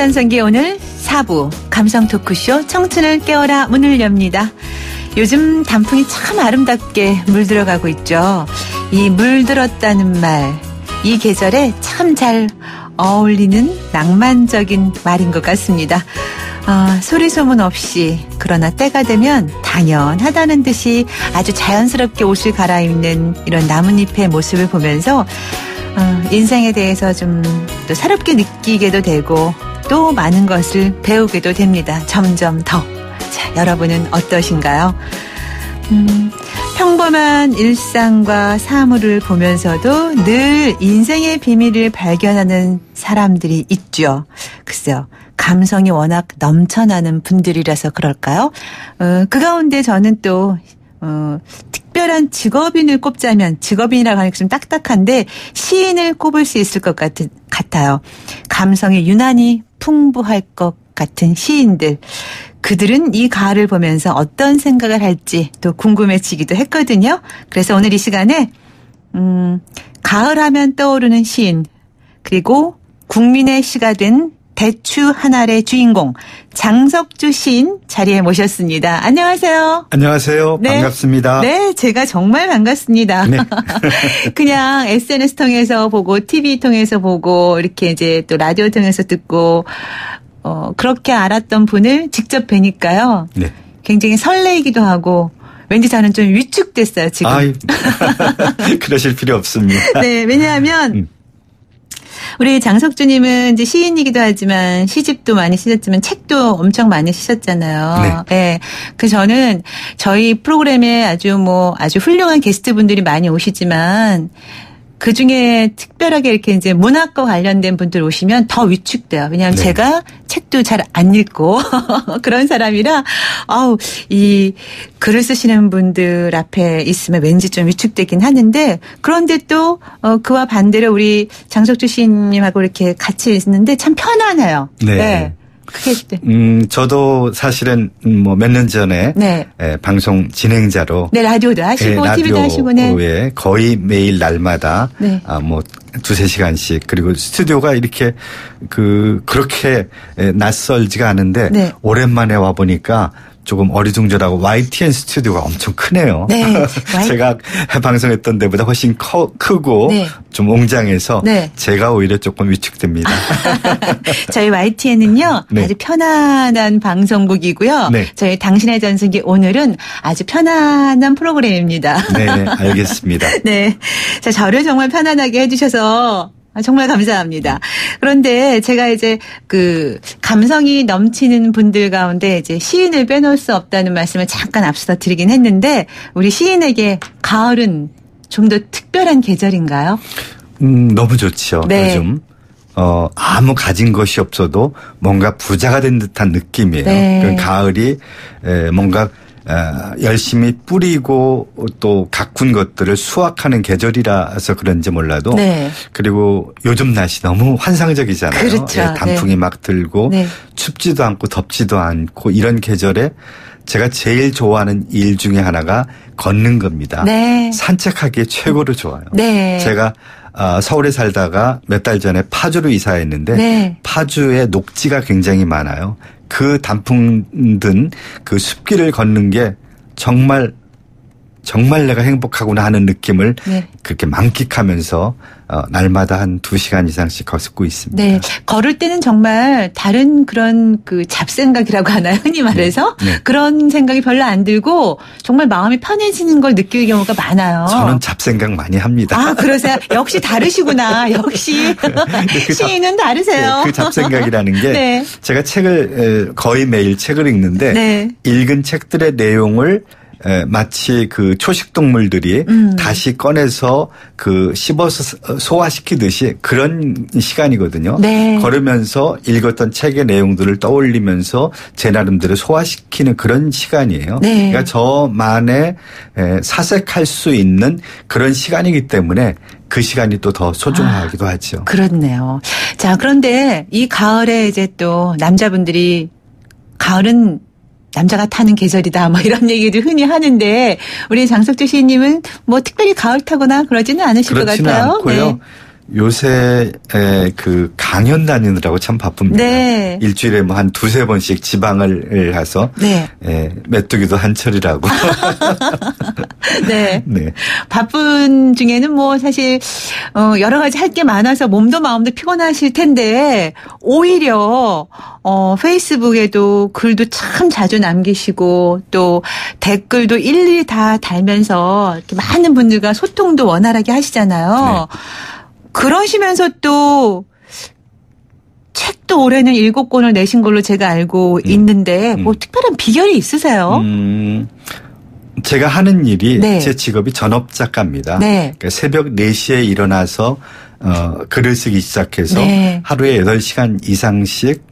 전성기 오늘 4부 감성 토크쇼 청춘을 깨워라 문을 엽니다. 요즘 단풍이 참 아름답게 물들어가고 있죠. 이 물들었다는 말, 이 계절에 참 잘 어울리는 낭만적인 말인 것 같습니다. 소리 소문 없이 그러나 때가 되면 당연하다는 듯이 아주 자연스럽게 옷을 갈아입는 이런 나뭇잎의 모습을 보면서 인생에 대해서 좀 또 새롭게 느끼게도 되고 또 많은 것을 배우게도 됩니다. 점점 더. 자, 여러분은 어떠신가요? 평범한 일상과 사물을 보면서도 늘 인생의 비밀을 발견하는 사람들이 있죠. 글쎄요. 감성이 워낙 넘쳐나는 분들이라서 그럴까요? 그 가운데 저는 또 특별한 직업인을 꼽자면, 직업인이라고 하니까 좀 딱딱한데 시인을 꼽을 수 있을 것 같아요. 감성이 유난히 풍부할 것 같은 시인들. 그들은 이 가을을 보면서 어떤 생각을 할지 또 궁금해지기도 했거든요. 그래서 오늘 이 시간에 가을 하면 떠오르는 시인, 그리고 국민의 시가 된 대추 한 알의 주인공 장석주 시인 자리에 모셨습니다. 안녕하세요. 안녕하세요. 네. 반갑습니다. 네, 제가 정말 반갑습니다. 네. 그냥 SNS 통해서 보고 TV 통해서 보고 이렇게 이제 또 라디오 통해서 듣고 그렇게 알았던 분을 직접 뵈니까요. 네. 굉장히 설레이기도 하고 왠지 저는 좀 위축됐어요, 지금. 그러실 필요 없습니다. 네, 왜냐하면 우리 장석주님은 이제 시인이기도 하지만 시집도 많이 쓰셨지만 책도 엄청 많이 쓰셨잖아요. 네. 네. 그 저는 저희 프로그램에 아주 훌륭한 게스트분들이 많이 오시지만 그 중에 특별하게 이렇게 이제 문학과 관련된 분들 오시면 더 위축돼요. 왜냐하면 네. 제가 책도 잘 안 읽고 그런 사람이라 이 글을 쓰시는 분들 앞에 있으면 왠지 좀 위축되긴 하는데, 그런데 또 그와 반대로 우리 장석주 시인님하고 이렇게 같이 있는데 참 편안해요. 네. 네. 저도 사실은 몇 년 전에 네. 방송 진행자로 라디오도 하시고 TV도 하시고 네. 거의 매일 날마다 네. 두세 시간씩, 그리고 스튜디오가 이렇게 그렇게 낯설지가 않은데 네. 오랜만에 와 보니까 조금 어리둥절하고 YTN 스튜디오가 엄청 크네요. 네. 제가 방송했던 데보다 훨씬 크고 네. 좀 웅장해서 네. 제가 오히려 조금 위축됩니다. 저희 YTN은요. 네. 아주 편안한 방송국이고요. 네. 저희 당신의 전성기 오늘은 아주 편안한 프로그램입니다. 네, 알겠습니다. 네, 자, 저를 정말 편안하게 해주셔서 정말 감사합니다. 그런데 제가 이제 감성이 넘치는 분들 가운데 이제 시인을 빼놓을 수 없다는 말씀을 잠깐 앞서서 드리긴 했는데, 우리 시인에게 가을은 좀 더 특별한 계절인가요? 너무 좋죠. 네. 요즘. 아무 가진 것이 없어도 뭔가 부자가 된 듯한 느낌이에요. 네. 가을이 뭔가 열심히 뿌리고 또 가꾼 것들을 수확하는 계절이라서 그런지 몰라도 네. 그리고 요즘 날씨 너무 환상적이잖아요. 그렇죠. 단풍이 네. 막 들고 네. 춥지도 않고 덥지도 않고 이런 계절에 제가 제일 좋아하는 일 중에 하나가 걷는 겁니다. 네. 산책하기에 최고로 좋아요. 네. 제가 서울에 살다가 몇 달 전에 파주로 이사했는데 네. 파주에 녹지가 굉장히 많아요. 그 단풍 든 그 숲길을 걷는 게 정말 내가 행복하구나 하는 느낌을 네. 그렇게 만끽하면서 날마다 한 2시간 이상씩 걷고 있습니다. 네. 걸을 때는 정말 다른 그런 잡생각이라고 하나요? 흔히 말해서. 네. 그런 생각이 별로 안 들고 정말 마음이 편해지는 걸 느낄 경우가 많아요. 저는 잡생각 많이 합니다. 그러세요? 역시 다르시구나. 역시. 시인은 다르세요. 네, 그 잡생각이라는 게 네. 제가 책을 거의 매일 책을 읽는데 네. 읽은 책들의 내용을 마치 초식 동물들이 다시 꺼내서 씹어서 소화시키듯이 그런 시간이거든요. 네. 걸으면서 읽었던 책의 내용들을 떠올리면서 제 나름대로 소화시키는 그런 시간이에요. 네. 그러니까 저만의 사색할 수 있는 그런 시간이기 때문에 그 시간이 또 더 소중하기도 하죠. 그렇네요. 자, 그런데 이 가을에 이제 또 남자분들이 가을은 남자가 타는 계절이다 이런 얘기를 흔히 하는데, 우리 장석주 시인님은 특별히 가을 타거나 그러지는 않으실 것 같아요. 않고요. 네. 요새 그 강연 다니느라고 참 바쁩니다. 네. 일주일에 뭐 한 두세 번씩 지방을 가서 네. 메뚜기도 한철이라고. 네. 네. 바쁜 중에는 뭐 사실 여러 가지 할 게 많아서 몸도 마음도 피곤하실 텐데 오히려 페이스북에도 글도 참 자주 남기시고 또 댓글도 일일이 다 달면서 이렇게 많은 분들과 소통도 원활하게 하시잖아요. 네. 그러시면서 또 책도 올해는 7권을 내신 걸로 제가 알고 있는데 뭐 특별한 비결이 있으세요? 제가 하는 일이 네. 제 직업이 전업 작가입니다. 네. 그러니까 새벽 4시에 일어나서 글을 쓰기 시작해서 네. 하루에 8시간 이상씩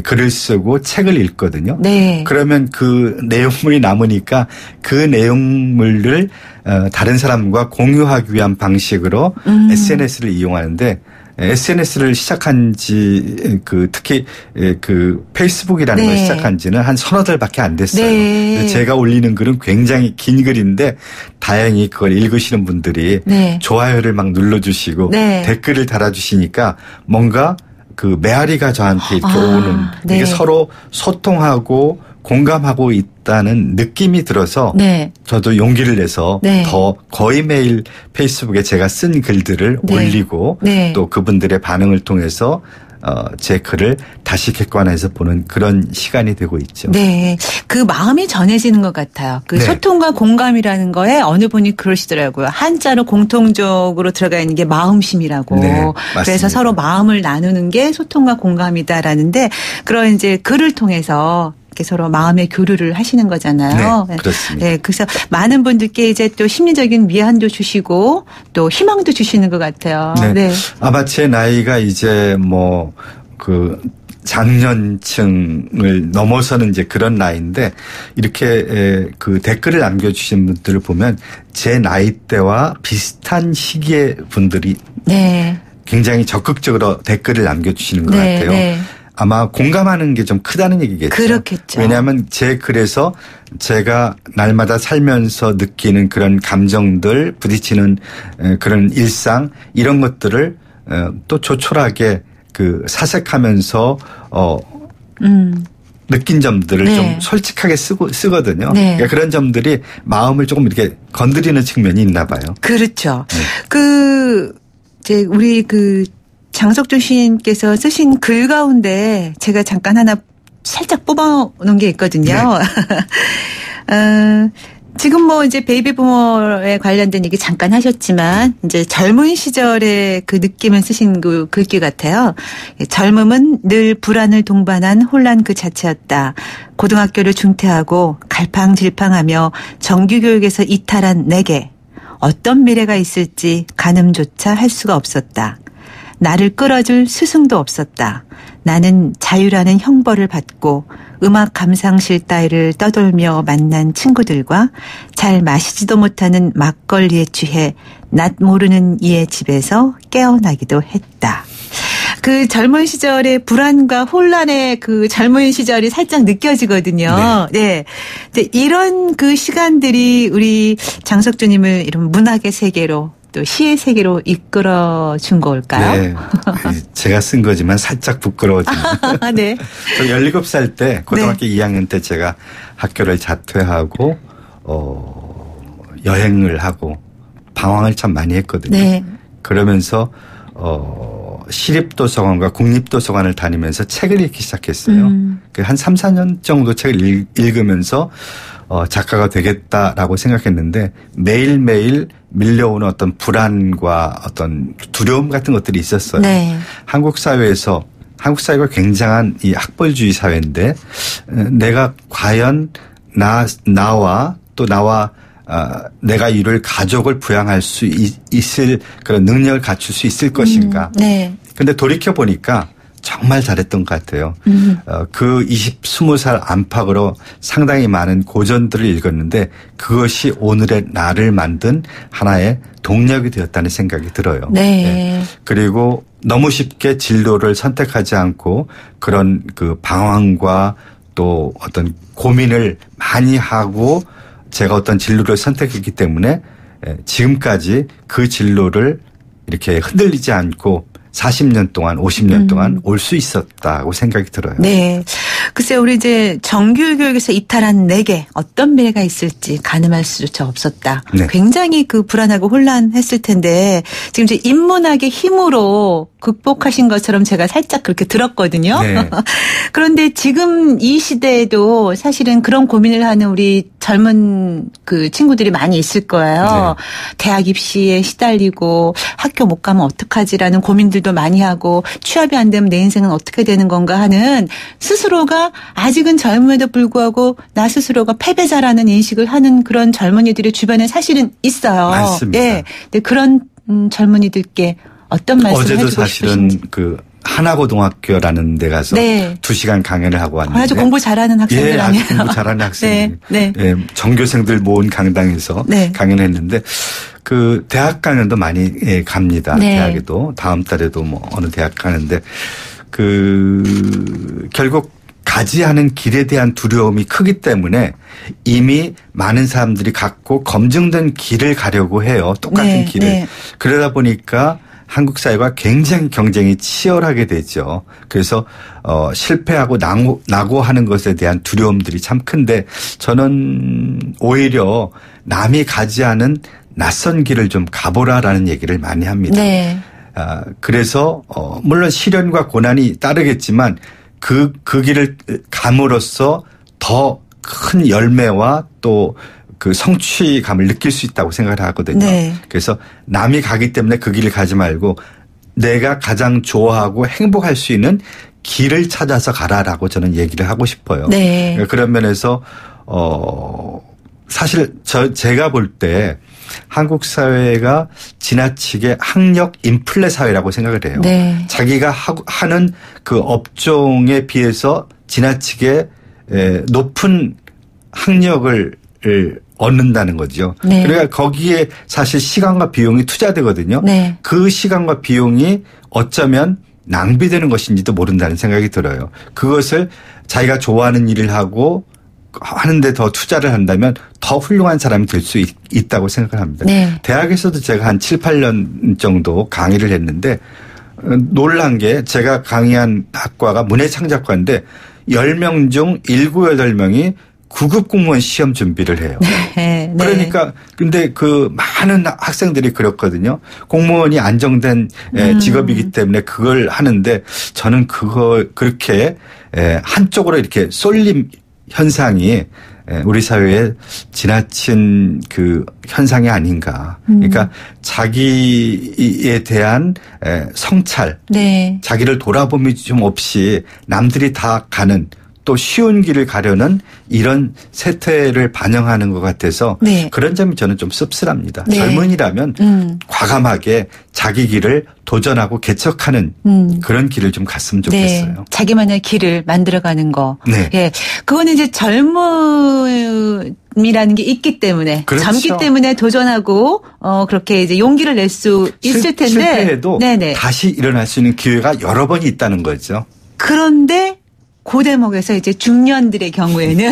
글을 쓰고 책을 읽거든요. 네. 그러면 그 내용물이 남으니까 그 내용물을 다른 사람과 공유하기 위한 방식으로 SNS를 이용하는데 SNS를 시작한 지 특히 페이스북이라는 네. 걸 시작한 지는 한 서너 달밖에 안 됐어요. 네. 제가 올리는 글은 굉장히 긴 글인데 다행히 그걸 읽으시는 분들이 네. 좋아요를 막 눌러주시고 네. 댓글을 달아주시니까 뭔가 그 메아리가 저한테 이렇게 오는 네. 이게 서로 소통하고 공감하고 있다는 느낌이 들어서 네. 저도 용기를 내서 네. 더 거의 매일 페이스북에 제가 쓴 글들을 네. 올리고 네. 또 그분들의 반응을 통해서 제 글을 다시 객관해서 보는 그런 시간이 되고 있죠. 네. 그 마음이 전해지는 것 같아요. 그 네. 소통과 공감이라는 거에 어느 분이 그러시더라고요. 한자로 공통적으로 들어가 있는 게 마음심이라고. 네, 그래서 서로 마음을 나누는 게 소통과 공감이다라는데 그런 이제 글을 통해서 서로 마음의 교류를 하시는 거잖아요. 네, 그렇습니다. 네, 그래서 많은 분들께 이제 또 심리적인 위안도 주시고 또 희망도 주시는 것 같아요. 네. 네. 아마 제 나이가 이제 뭐 장년층을 넘어서는 이제 그런 나이인데 이렇게 그 댓글을 남겨주신 분들을 보면 제 나이대와 비슷한 시기의 분들이 네. 굉장히 적극적으로 댓글을 남겨주시는 것 네, 같아요. 네. 아마 공감하는 게 좀 크다는 얘기겠죠. 그렇겠죠. 왜냐하면 제 글에서 제가 날마다 살면서 느끼는 그런 감정들, 부딪히는 그런 일상 이런 것들을 또 조촐하게 사색하면서 느낀 점들을 네. 좀 솔직하게 쓰거든요. 네. 그러니까 그런 점들이 마음을 조금 이렇게 건드리는 측면이 있나 봐요. 그렇죠. 네. 이제 우리 장석준 시인께서 쓰신 글 가운데 제가 잠깐 하나 살짝 뽑아놓은 게 있거든요. 네. 지금 뭐 이제 베이비부머에 관련된 얘기 잠깐 하셨지만 이제 젊은 시절의 그 느낌을 쓰신 그 글귀 같아요. 젊음은 늘 불안을 동반한 혼란 그 자체였다. 고등학교를 중퇴하고 갈팡질팡하며 정규교육에서 이탈한 내게 어떤 미래가 있을지 가늠조차 할 수가 없었다. 나를 끌어줄 스승도 없었다. 나는 자유라는 형벌을 받고 음악 감상실 따위를 떠돌며 만난 친구들과 잘 마시지도 못하는 막걸리에 취해 낯 모르는 이의 집에서 깨어나기도 했다. 그 젊은 시절의 불안과 혼란의 그 젊은 시절이 살짝 느껴지거든요. 네. 네. 이런 그 시간들이 우리 장석주님을 이런 문학의 세계로 또 시의 세계로 이끌어 준 걸까요? 네. 제가 쓴 거지만 살짝 부끄러워집니다. 네. 저 17살 때 고등학교 네. 2학년 때 제가 학교를 자퇴하고 여행을 하고 방황을 참 많이 했거든요. 네. 그러면서 시립도서관과 국립도서관을 다니면서 책을 읽기 시작했어요. 한 3, 4년 정도 책을 읽으면서 작가가 되겠다라고 생각했는데 매일매일 밀려오는 어떤 불안과 어떤 두려움 같은 것들이 있었어요. 네. 한국 사회가 굉장한 이 학벌주의 사회인데 내가 과연 나와 내가 이룰 가족을 부양할 수 있을 그런 능력을 갖출 수 있을 것인가. 네. 근데 돌이켜 보니까 정말 잘했던 것 같아요. 20살 안팎으로 상당히 많은 고전들을 읽었는데 그것이 오늘의 나를 만든 하나의 동력이 되었다는 생각이 들어요. 네. 네. 그리고 너무 쉽게 진로를 선택하지 않고 그런 그 방황과 또 어떤 고민을 많이 하고 제가 어떤 진로를 선택했기 때문에 지금까지 그 진로를 이렇게 흔들리지 않고 40년 동안 50년 동안 올 수 있었다고 생각이 들어요. 네. 글쎄요, 우리 이제 정규 교육에서 이탈한 내게 어떤 미래가 있을지 가늠할 수조차 없었다. 네. 굉장히 그 불안하고 혼란했을 텐데 지금 이제 인문학의 힘으로 극복하신 것처럼 제가 살짝 그렇게 들었거든요. 네. 그런데 지금 이 시대에도 사실은 그런 고민을 하는 우리 젊은 그 친구들이 많이 있을 거예요. 네. 대학 입시에 시달리고 학교 못 가면 어떡하지라는 고민들도 많이 하고 취업이 안 되면 내 인생은 어떻게 되는 건가 하는 스스로가 아직은 젊음에도 불구하고 나 스스로가 패배자라는 인식을 하는 그런 젊은이들이 주변에 사실은 있어요. 맞습니다. 예. 근데 그런 젊은이들께 어떤 말씀을 해주고 싶으신지. 어제도 사실은 그 하나고등학교라는 데 가서 네. 2시간 강연을 하고 왔는데. 아주 공부 잘하는 학생들 아니에요? 아주 공부 잘하는 학생들. 네. 네. 예, 전교생들 모은 강당에서 네. 강연했는데 그 대학 강연도 많이 갑니다. 네. 대학에도. 다음 달에도 뭐 어느 대학 가는데 그 결국 가지 않은 길에 대한 두려움이 크기 때문에 이미 많은 사람들이 갖고 검증된 길을 가려고 해요. 똑같은 네. 길을. 네. 그러다 보니까 한국 사회가 굉장히 경쟁이 치열하게 되죠. 그래서 실패하고 낙오하는 것에 대한 두려움들이 참 큰데 저는 오히려 남이 가지 않은 낯선 길을 좀 가보라라는 얘기를 많이 합니다. 네. 그래서 물론 시련과 고난이 따르겠지만 그 길을 감으로써 더 큰 열매와 또 그 성취감을 느낄 수 있다고 생각을 하거든요. 네. 그래서 남이 가기 때문에 그 길을 가지 말고 내가 가장 좋아하고 행복할 수 있는 길을 찾아서 가라라고 저는 얘기를 하고 싶어요. 네. 그런 면에서 사실 제가 볼 때 한국 사회가 지나치게 학력 인플레 사회라고 생각을 해요. 네. 자기가 하는 그 업종에 비해서 지나치게 높은 학력을 얻는다는 거죠. 네. 그러니까 거기에 사실 시간과 비용이 투자되거든요. 네. 그 시간과 비용이 어쩌면 낭비되는 것인지도 모른다는 생각이 들어요. 그것을 자기가 좋아하는 일을 하고 하는데 더 투자를 한다면 더 훌륭한 사람이 될 수 있다고 생각을 합니다. 네. 대학에서도 제가 한 7, 8년 정도 강의를 했는데 놀란 게 제가 강의한 학과가 문해창작과인데 10명 중 7, 8명이 9급 공무원 시험 준비를 해요. 네, 네. 그러니까 근데 그 많은 학생들이 그렇거든요. 공무원이 안정된 직업이기 때문에 그걸 하는데 저는 그렇게 한쪽으로 이렇게 쏠림 현상이 우리 사회에 지나친 그 현상이 아닌가. 그러니까 자기에 대한 성찰, 네. 자기를 돌아봄이 좀 없이 남들이 다 가는 또 쉬운 길을 가려는 이런 세태를 반영하는 것 같아서 네. 그런 점이 저는 좀 씁쓸합니다. 네. 젊은이라면 과감하게 자기 길을 도전하고 개척하는 그런 길을 좀 갔으면 좋겠어요. 네. 자기만의 길을 만들어가는 거. 네. 예. 그거는 이제 젊음이라는 게 있기 때문에 그렇죠. 젊기 때문에 도전하고 그렇게 이제 용기를 낼 수 있을 텐데 실패해도 네네. 다시 일어날 수 있는 기회가 여러 번이 있다는 거죠. 그런데 그 대목에서 이제 중년들의 경우에는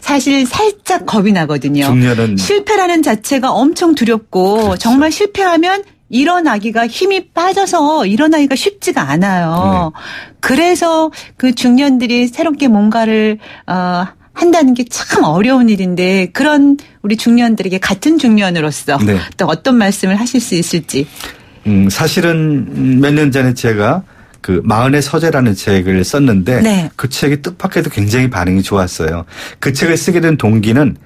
사실 살짝 겁이 나거든요. 중년은 실패라는 자체가 엄청 두렵고 그렇죠. 정말 실패하면 일어나기가 힘이 빠져서 일어나기가 쉽지가 않아요. 네. 그래서 그 중년들이 새롭게 뭔가를 한다는 게 참 어려운 일인데 그런 우리 중년들에게 같은 중년으로서 네. 또 어떤 말씀을 하실 수 있을지. 사실은 몇 년 전에 제가 그 마흔의 서재라는 책을 썼는데 네. 그 책이 뜻밖에도 굉장히 반응이 좋았어요. 그 책을 쓰게 된 동기는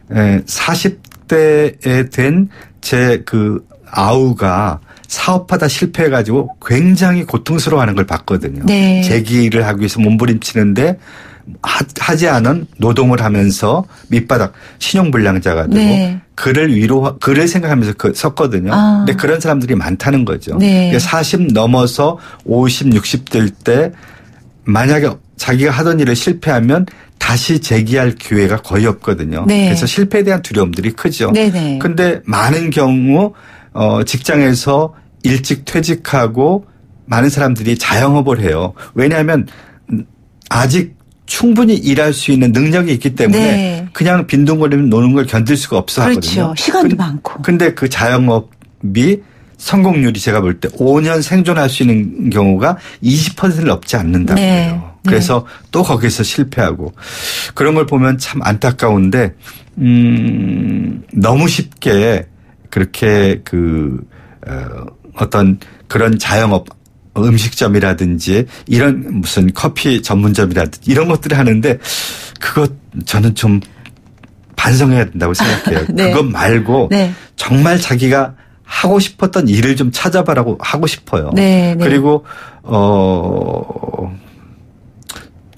40대에 된 제 그 아우가 사업하다 실패해가지고 굉장히 고통스러워하는 걸 봤거든요. 네. 재기를 하기 위해서 몸부림치는데 하지 않은 노동을 하면서 밑바닥 신용불량자가 되고 네. 그를 생각하면서 썼거든요. 근데 그런 사람들이 많다는 거죠. 네. 40 넘어서 50, 60 될 때 만약에 자기가 하던 일을 실패하면 다시 재기할 기회가 거의 없거든요. 네. 그래서 실패에 대한 두려움들이 크죠. 그런데 많은 경우 직장에서 일찍 퇴직하고 많은 사람들이 자영업을 해요. 왜냐하면 아직 충분히 일할 수 있는 능력이 있기 때문에 네. 그냥 빈둥거리면 노는 걸 견딜 수가 없어 하거든요. 그렇죠. 시간도 많고. 근데 그 자영업이 성공률이 제가 볼 때 5년 생존할 수 있는 경우가 20%를 넘지 않는다고요. 네. 그래서 또 거기서 실패하고 그런 걸 보면 참 안타까운데 너무 쉽게 그렇게 어떤 그런 자영업 음식점이라든지 이런 무슨 커피 전문점이라든지 이런 것들을 하는데 그것 저는 좀 반성해야 된다고 생각해요. 네. 그것 말고 네. 정말 자기가 하고 싶었던 일을 좀 찾아봐라고 하고 싶어요. 네, 네. 그리고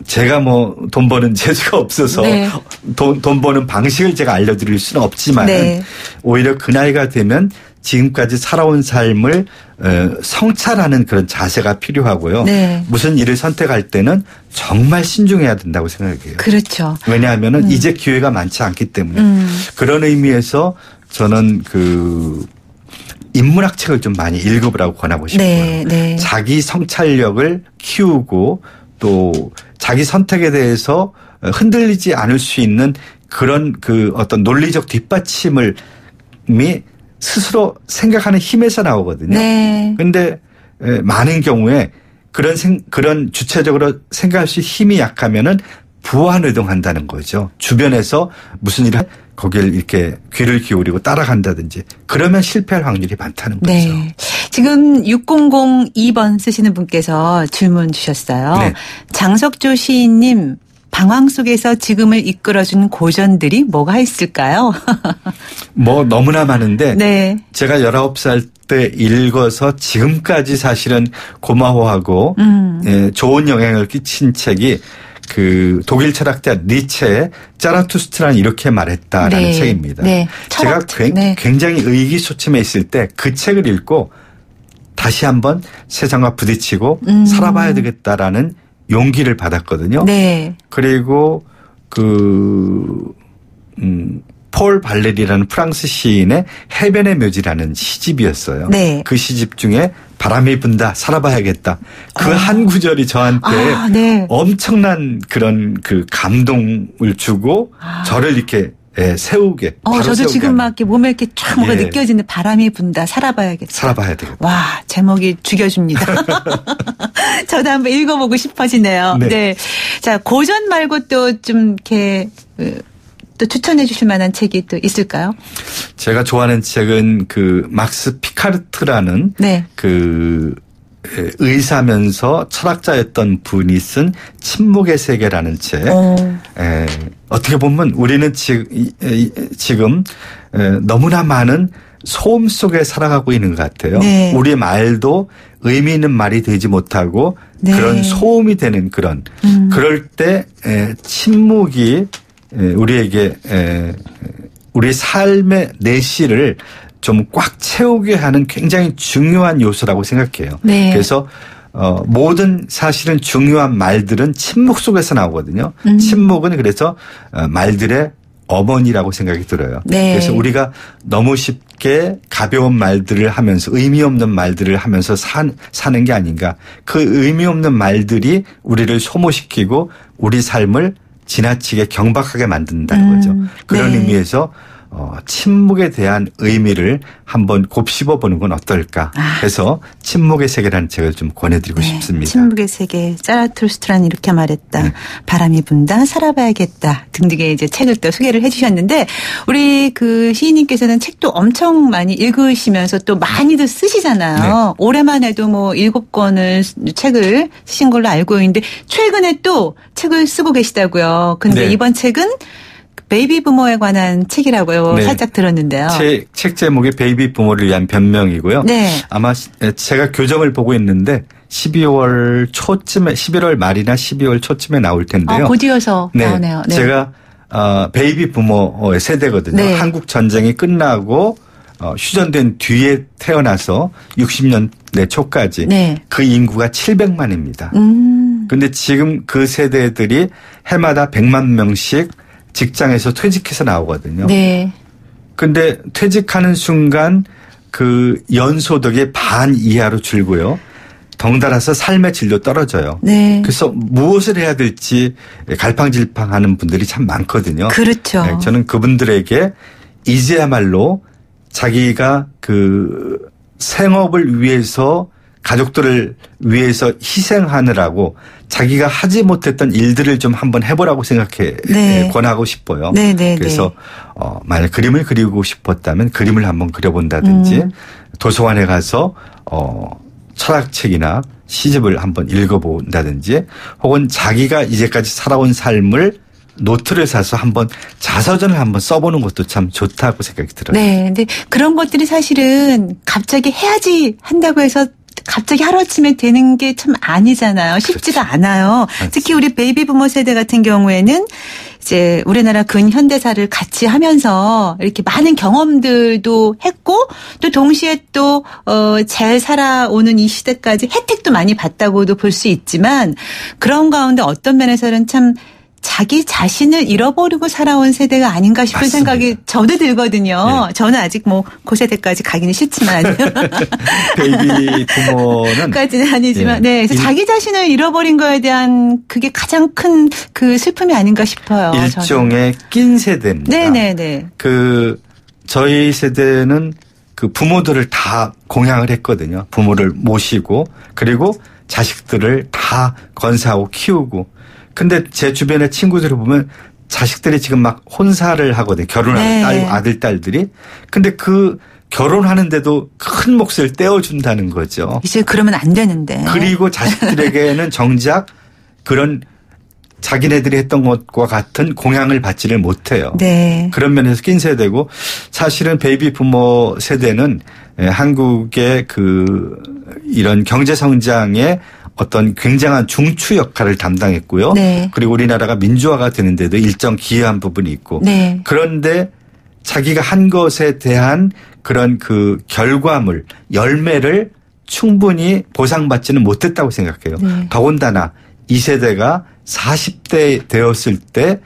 제가 뭐 돈 버는 재주가 없어서 네. 돈 버는 방식을 제가 알려드릴 수는 없지만 네. 오히려 그 나이가 되면 지금까지 살아온 삶을 성찰하는 그런 자세가 필요하고요. 네. 무슨 일을 선택할 때는 정말 신중해야 된다고 생각해요. 그렇죠. 왜냐하면은 이제 기회가 많지 않기 때문에 그런 의미에서 저는 인문학 책을 좀 많이 읽어보라고 권하고 싶어요. 네. 네. 자기 성찰력을 키우고 또 자기 선택에 대해서 흔들리지 않을 수 있는 그런 어떤 논리적 뒷받침을 스스로 생각하는 힘에서 나오거든요. 네. 근데 많은 경우에 그런 주체적으로 생각할 수 힘이 약하면은 부안의동한다는 거죠. 주변에서 무슨 일을 거기를 이렇게 귀를 기울이고 따라간다든지 그러면 실패할 확률이 많다는 거죠. 네. 지금 6002번 쓰시는 분께서 질문 주셨어요. 네. 장석조 시인님 방황 속에서 지금을 이끌어준 고전들이 뭐가 있을까요? 뭐 너무나 많은데 네. 제가 19살 때 읽어서 지금까지 사실은 고마워하고 좋은 영향을 끼친 책이 독일 철학자 니체의 자라투스트라는 이렇게 말했다라는 네. 책입니다. 네. 제가 굉장히 의기소침해 있을 때 그 책을 읽고 다시 한번 세상과 부딪히고 살아봐야 되겠다라는 용기를 받았거든요. 네. 그리고 폴 발레리라는 프랑스 시인의 해변의 묘지라는 시집이었어요. 네. 그 시집 중에 바람이 분다, 살아봐야겠다. 그 한 구절이 저한테 네. 엄청난 그런 감동을 주고 저를 이렇게 세우게. 저도 세우게 지금 막 이렇게 몸에 이렇게 쫙 뭐가 느껴지는 바람이 분다, 살아봐야겠다. 살아봐야 되겠다. 와, 제목이 죽여줍니다. 저도 한번 읽어보고 싶어지네요. 네. 네. 자, 고전 말고 또 좀 이렇게 또 추천해 주실 만한 책이 또 있을까요? 제가 좋아하는 책은 막스 피카르트라는 네. 의사면서 철학자였던 분이 쓴 침묵의 세계라는 책. 어떻게 보면 우리는 지금 너무나 많은 소음 속에 살아가고 있는 것 같아요. 네. 우리의 말도 의미 있는 말이 되지 못하고 네. 그런 소음이 되는 그럴 때 침묵이 우리에게 우리 삶의 내실을 좀 꽉 채우게 하는 굉장히 중요한 요소라고 생각해요. 네. 그래서 모든 사실은 중요한 말들은 침묵 속에서 나오거든요. 침묵은 그래서 말들의 어머니라고 생각이 들어요. 네. 그래서 우리가 너무 쉽게 가벼운 말들을 하면서 의미 없는 말들을 하면서 사는 게 아닌가. 그 의미 없는 말들이 우리를 소모시키고 우리 삶을 지나치게 경박하게 만든다는 거죠. 그런 네. 의미에서 침묵에 대한 의미를 한번 곱씹어보는 건 어떨까 해서 침묵의 세계라는 책을 좀 권해드리고 네. 싶습니다. 침묵의 세계, 자라투스트라는 이렇게 말했다. 네. 바람이 분다, 살아봐야겠다 등등의 이제 책을 또 소개를 해주셨는데 우리 시인님께서는 책도 엄청 많이 읽으시면서 또 많이들 쓰시잖아요. 네. 올해만 해도 뭐 7권을 책을 쓰신 걸로 알고 있는데 최근에 또 책을 쓰고 계시다고요. 근데 네. 이번 책은 베이비 부모에 관한 책이라고요. 네. 살짝 들었는데요. 책 제목이 베이비 부모를 위한 변명이고요. 네. 아마 제가 교정을 보고 있는데 11월 말이나 12월 초쯤에 나올 텐데요. 곧이어서 네. 나오네요. 네. 제가 베이비 부모의 세대거든요. 네. 한국 전쟁이 끝나고 휴전된 뒤에 태어나서 60년대 초까지 네. 그 인구가 700만입니다. 근데 지금 그 세대들이 해마다 100만 명씩 직장에서 퇴직해서 나오거든요. 네. 근데 퇴직하는 순간 연소득이 반 이하로 줄고요. 덩달아서 삶의 질도 떨어져요. 네. 그래서 무엇을 해야 될지 갈팡질팡하는 분들이 참 많거든요. 그렇죠. 네, 저는 그분들에게 이제야말로 자기가 생업을 위해서 가족들을 위해서 희생하느라고 자기가 하지 못했던 일들을 좀 한번 해보라고 생각해 네. 권하고 싶어요. 네네네. 그래서 만약 그림을 그리고 싶었다면 그림을 한번 그려본다든지 도서관에 가서 철학책이나 시집을 한번 읽어본다든지 혹은 자기가 이제까지 살아온 삶을 노트를 사서 한번 자서전을 한번 써보는 것도 참 좋다고 생각이 들어요. 네. 근데 그런 것들이 사실은 갑자기 해야지 한다고 해서 갑자기 하루아침에 되는 게 참 아니잖아요. 쉽지가 그렇죠. 않아요. 맞습니다. 특히 우리 베이비 부모 세대 같은 경우에는 이제 우리나라 근현대사를 같이 하면서 이렇게 많은 경험들도 했고 또 동시에 또 잘 살아오는 이 시대까지 혜택도 많이 봤다고도 볼 수 있지만 그런 가운데 어떤 면에서는 참 자기 자신을 잃어버리고 살아온 세대가 아닌가 싶은 맞습니다. 생각이 저도 들거든요. 네. 저는 아직 뭐 그 세대까지 가기는 싫지만. 베이비 부모는. 까지는 아니지만. 네. 그래서 자기 자신을 잃어버린 거에 대한 그게 가장 큰 그 슬픔이 아닌가 싶어요. 일종의 저는. 낀 세대입니다. 네네네. 저희 세대는 그 부모들을 다 공양을 했거든요. 부모를 모시고 그리고 자식들을 다 건사하고 키우고. 근데 제 주변의 친구들을 보면 자식들이 지금 막 혼사를 하거든요. 결혼하는 네. 아들, 딸들이. 근데 그 결혼하는데도 큰 몫을 떼어준다는 거죠. 이제 그러면 안 되는데. 그리고 자식들에게는 정작 그런 자기네들이 했던 것과 같은 공양을 받지를 못해요. 네. 그런 면에서 낀 세대고 사실은 베이비 부모 세대는 한국의 이런 경제 성장에 어떤 굉장한 중추 역할을 담당했고요. 네. 그리고 우리나라가 민주화가 되는데도 일정 기여한 부분이 있고. 네. 그런데 자기가 한 것에 대한 그런 결과물, 열매를 충분히 보상받지는 못했다고 생각해요. 네. 더군다나 이 세대가 40대 되었을 때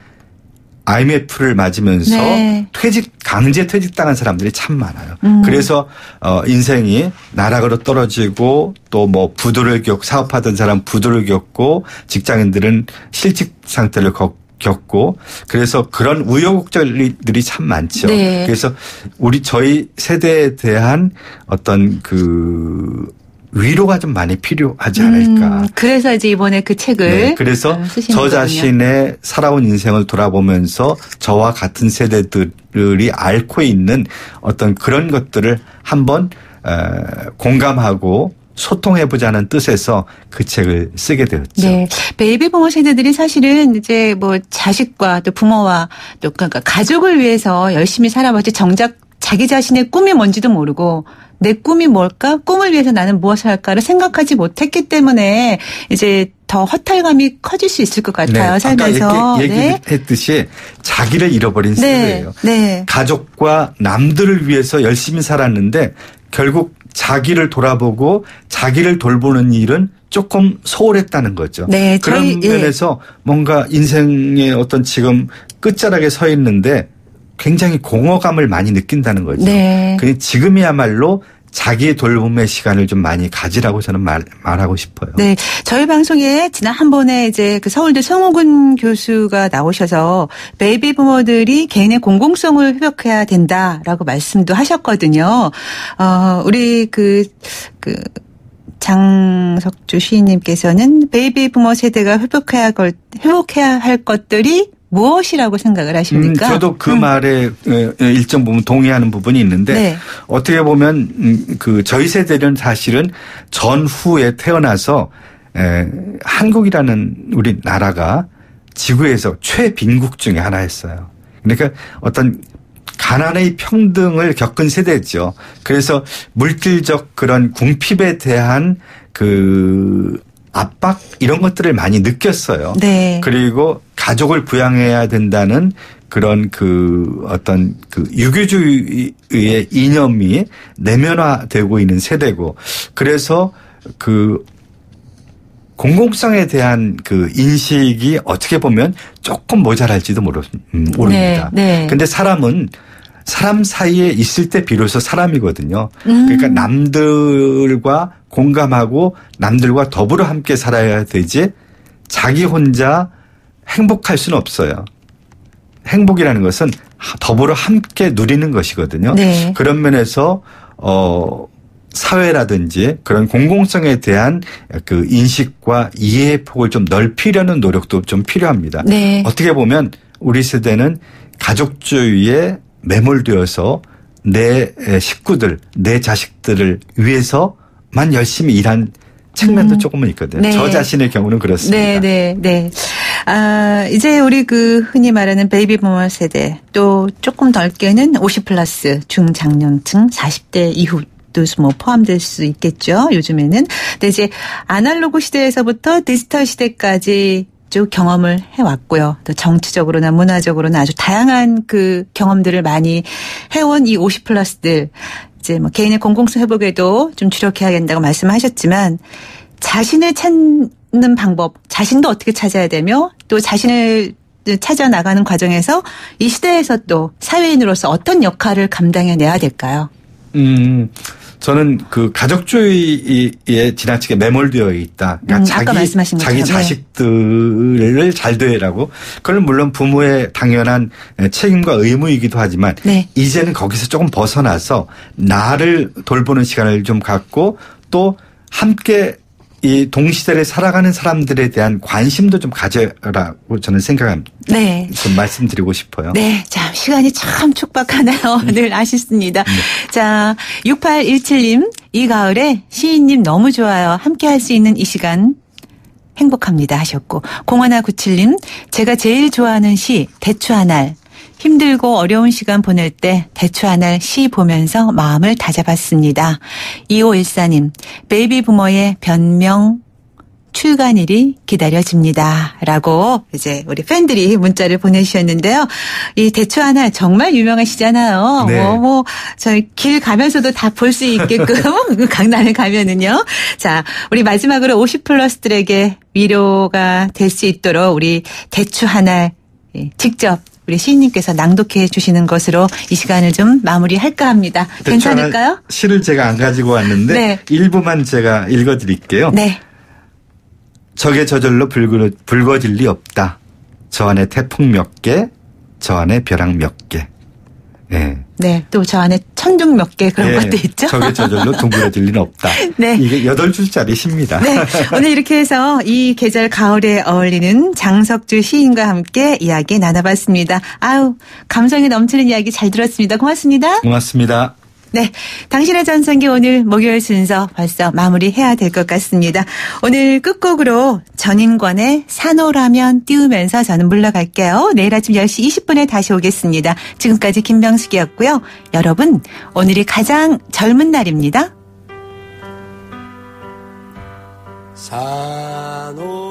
IMF를 맞으면서 네. 강제 퇴직당한 사람들이 참 많아요. 그래서 인생이 나락으로 떨어지고 또 뭐 부도를 사업하던 사람 부도를 겪고 직장인들은 실직 상태를 겪고 그래서 그런 우여곡절들이 참 많죠. 네. 그래서 저희 세대에 대한 어떤 위로가 좀 많이 필요하지 않을까. 그래서 이제 이번에 그 책을. 네, 그래서 저 자신의 살아온 인생을 돌아보면서 저와 같은 세대들이 앓고 있는 어떤 그런 것들을 한번 공감하고 소통해보자는 뜻에서 그 책을 쓰게 되었죠. 네. 베이비 부모 세대들이 사실은 이제 뭐 자식과 또 부모와 또 그러니까 가족을 위해서 열심히 살아봤지 정작 자기 자신의 꿈이 뭔지도 모르고 내 꿈이 뭘까? 꿈을 위해서 나는 무엇을 할까를 생각하지 못했기 때문에 이제 더 허탈감이 커질 수 있을 것 같아요. 네. 살면서. 아까 얘기했듯이 자기를 잃어버린 세대예요. 네. 가족과 남들을 위해서 열심히 살았는데 결국 자기를 돌아보고 자기를 돌보는 일은 조금 소홀했다는 거죠. 네. 그런 면에서 뭔가 인생의 어떤 지금 끝자락에 서 있는데 굉장히 공허감을 많이 느낀다는 거죠. 네. 그래서 지금이야말로 자기의 돌봄의 시간을 좀 많이 가지라고 저는 말하고 싶어요. 네. 저희 방송에 지난 한 번에 이제 서울대 성우근 교수가 나오셔서 베이비 부모들이 개인의 공공성을 회복해야 된다라고 말씀도 하셨거든요. 우리 장석주 시인님께서는 베이비 부모 세대가 회복해야 할 것들이 무엇이라고 생각을 하십니까? 저도 그 말에 일정 부분 동의하는 부분이 있는데 네. 어떻게 보면 저희 세대는 사실은 전후에 태어나서 한국이라는 우리 나라가 지구에서 최빈국 중에 하나였어요. 그러니까 어떤 가난의 평등을 겪은 세대죠. 그래서 물질적 그런 궁핍에 대한 압박 이런 것들을 많이 느꼈어요. 네. 그리고 가족을 부양해야 된다는 그런 어떤 유교주의의 이념이 내면화되고 있는 세대고 그래서 공공성에 대한 인식이 어떻게 보면 조금 모자랄지도 모릅니다. 네. 근데 사람은 사람 사이에 있을 때 비로소 사람이거든요. 그러니까 남들과 공감하고 남들과 더불어 함께 살아야 되지 자기 혼자 행복할 수는 없어요. 행복이라는 것은 더불어 함께 누리는 것이거든요. 네. 그런 면에서 사회라든지 그런 공공성에 대한 그 인식과 이해의 폭을 좀 넓히려는 노력도 좀 필요합니다. 네. 어떻게 보면 우리 세대는 가족주의에 매몰되어서 내 식구들, 내 자식들을 위해서만 열심히 일한 측면도 조금은 있거든요. 네. 저 자신의 경우는 그렇습니다. 네. 이제 우리 그 흔히 말하는 베이비 부머 세대 또 조금 덜게는 50 플러스 중장년층 40대 이후 도 뭐 포함될 수 있겠죠. 요즘에는. 근데 이제 아날로그 시대에서부터 디지털 시대까지 쭉 경험을 해왔고요. 또 정치적으로나 문화적으로나 아주 다양한 그 경험들을 많이 해온 이 50 플러스들 이제 뭐 개인의 공공성 회복에도 좀 주력해야 된다고 말씀하셨지만 자신을 찾는 방법, 자신도 어떻게 찾아야 되며 또 자신을 찾아 나가는 과정에서 이 시대에서 또 사회인으로서 어떤 역할을 감당해내야 될까요? 저는 그 가족주의에 지나치게 매몰되어 있다. 그러니까 아까 말씀하신 자기 자식들을 잘 되라고. 그건 물론 부모의 당연한 책임과 의무이기도 하지만 네. 이제는 거기서 조금 벗어나서 나를 돌보는 시간을 좀 갖고 또 함께 이 동시대를 살아가는 사람들에 대한 관심도 좀 가져라고 저는 생각합니다. 네. 좀 말씀드리고 싶어요. 네. 자, 시간이 참 촉박하네요. 늘 아쉽습니다. 네. 자, 6817님, 이 가을에 시인님 너무 좋아요. 함께 할 수 있는 이 시간 행복합니다 하셨고, 0197님, 제가 제일 좋아하는 시, 대추 하날. 힘들고 어려운 시간 보낼 때 대추 하날 시 보면서 마음을 다잡았습니다. 2514님, 베이비 부머의 변명 출간일이 기다려집니다. 라고 이제 우리 팬들이 문자를 보내주셨는데요. 이 대추 하날 정말 유명하시잖아요. 네. 저희 길 가면서도 다 볼 수 있게끔 강단을 가면은요. 자, 우리 마지막으로 50 플러스들에게 위로가 될 수 있도록 우리 대추 하날 직접 우리 시인님께서 낭독해 주시는 것으로 이 시간을 좀 마무리할까 합니다. 괜찮을까요? 시를 제가 안 가지고 왔는데 네. 일부만 제가 읽어드릴게요. 네. 적의 저절로 붉어질 리 없다. 저 안에 태풍 몇 개, 저 안에 벼락 몇 개. 네. 네. 또 저 안에 천둥 몇 개 그런 것도 있죠. 적의 저절로 둥그러질 리는 없다. 네. 이게 8줄짜리 시입니다. 네. 오늘 이렇게 해서 이 계절 가을에 어울리는 장석주 시인과 함께 이야기 나눠봤습니다. 아유, 감성이 넘치는 이야기 잘 들었습니다. 고맙습니다. 고맙습니다. 네. 당신의 전성기 오늘 목요일 순서 벌써 마무리해야 될 것 같습니다. 오늘 끝곡으로 전인권의 산호라면 띄우면서 저는 물러갈게요. 내일 아침 10시 20분에 다시 오겠습니다. 지금까지 김병숙이었고요. 여러분, 오늘이 가장 젊은 날입니다. 산호